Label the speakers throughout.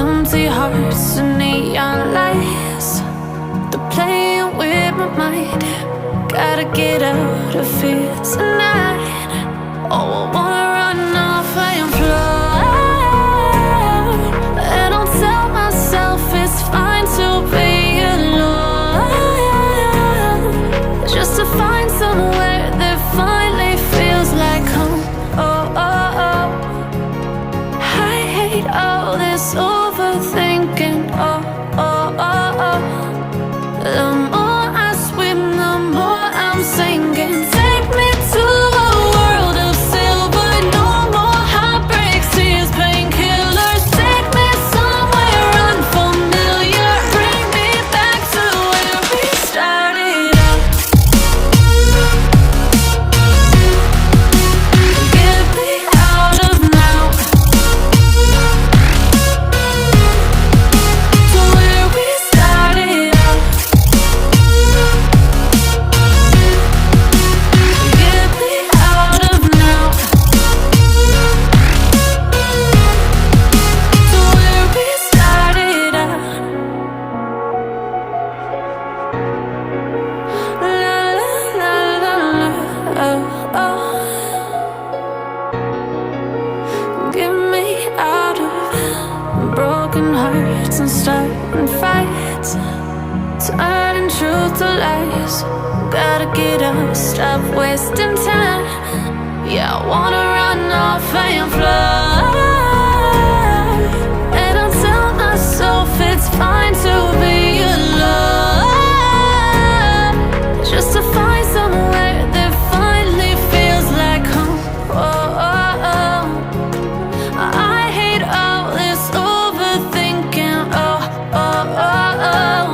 Speaker 1: Empty hearts and neon lights, they're playing with my mind. Gotta get out of here tonight. Oh, I wanna run off and fly, and I'll tell myself it's fine to be alone, just to find somewhere that finally feels like home. Oh, oh, oh. I hate all this overthinking. Oh, oh, oh, oh. The more I swim, the more I'm sinking. Take me to a world of silver. No more heartbreaks, tears, painkillers. Take me somewhere unfamiliar. Bring me back to where we started out. Get me out of now, to where we started out. Get me out of now, to where we started out. La la la la la, oh, oh. Get me out of broken hearts and starting fights, turning truth to lies. Gotta get up, stop wasting time. Yeah, I wanna run off and fly, and I'll tell myself it's fine to be alone, just to find somewhere that finally feels like home. Oh, oh, oh. I hate all this overthinking. Oh, oh, oh, oh.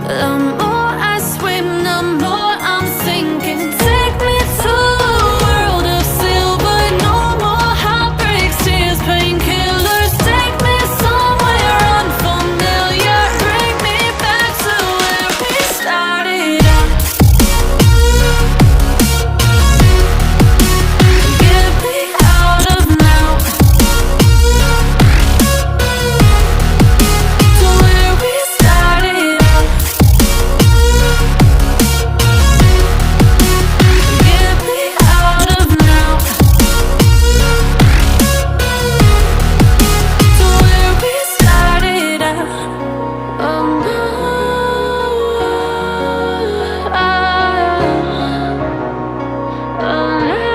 Speaker 1: The more I swim, the more I'm sinking. Take me to a world of silver. No more heartbreaks, tears, painkillers. Take me somewhere unfamiliar. Bring me back to where we started out. Get me out of now, to where we started out. Get me out of now, to where we started out. Oh no, oh no,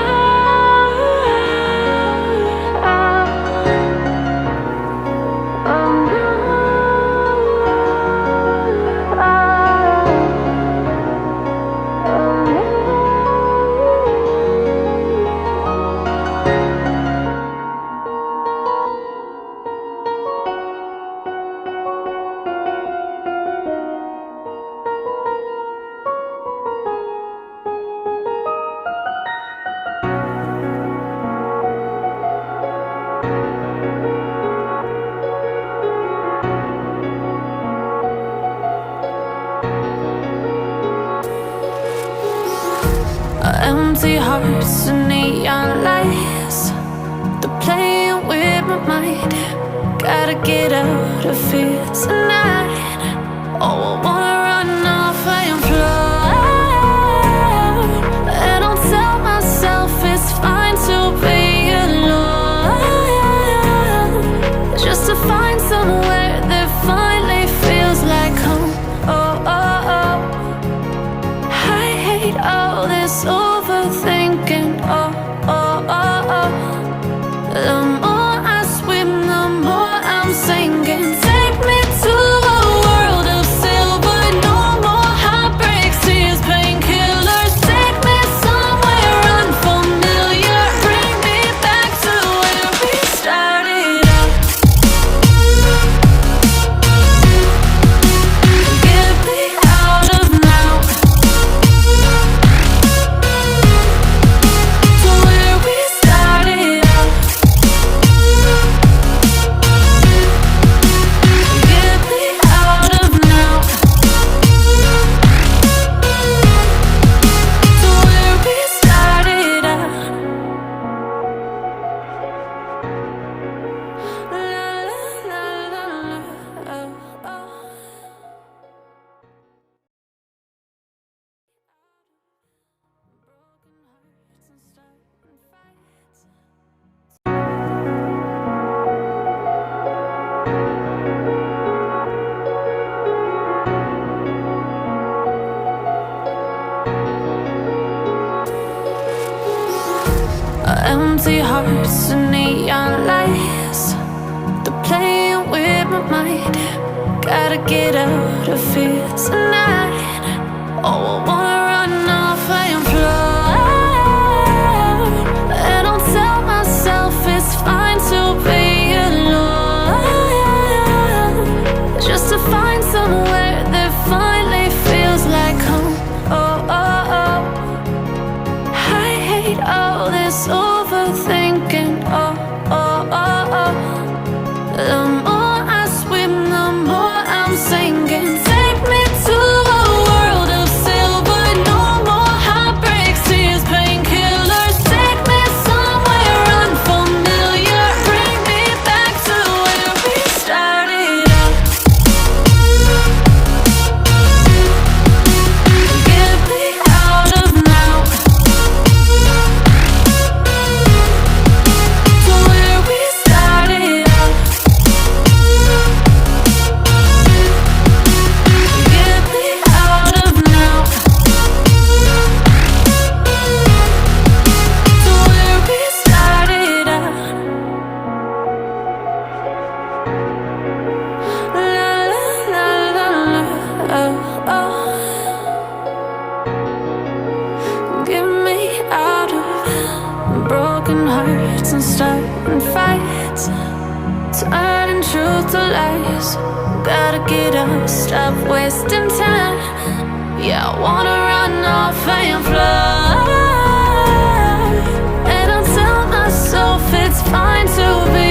Speaker 1: empty hearts and neon lights, they're playing with my mind. Gotta get out of here tonight. Oh, I wanna run off and fly, and I'll tell myself it's fine to be alone, just to find somewhere that finally feels like home. Oh, oh, oh. I hate all this overthinking. Oh, oh, oh, oh. The more I swim, the more I'm sinking. Take me to a world of silver. Empty hearts and neon lights, they're playing with my mind. Gotta get out of here tonight. Oh, I wanna run off and fly, and I'll tell myself it's fine to be alone, just to find somewhere that finally feels like home. Oh, oh, oh. I hate all this overthinking. Oh, oh, oh, oh. The more I swim, the more I'm sinking. Take me to a world of silver, no more heartbreaks, tears, painkillers. Take me somewhere unfamiliar, bring me back to where we started out. Get me out of now, to where we started out. Get me out of now, to where we started out. La la la la la, oh, oh. Get me out of broken hearts and starting fights, turning truth to lies. Gotta get up, stop wasting time. Yeah, I wanna run off and fly, and I'll tell myself it's fine to be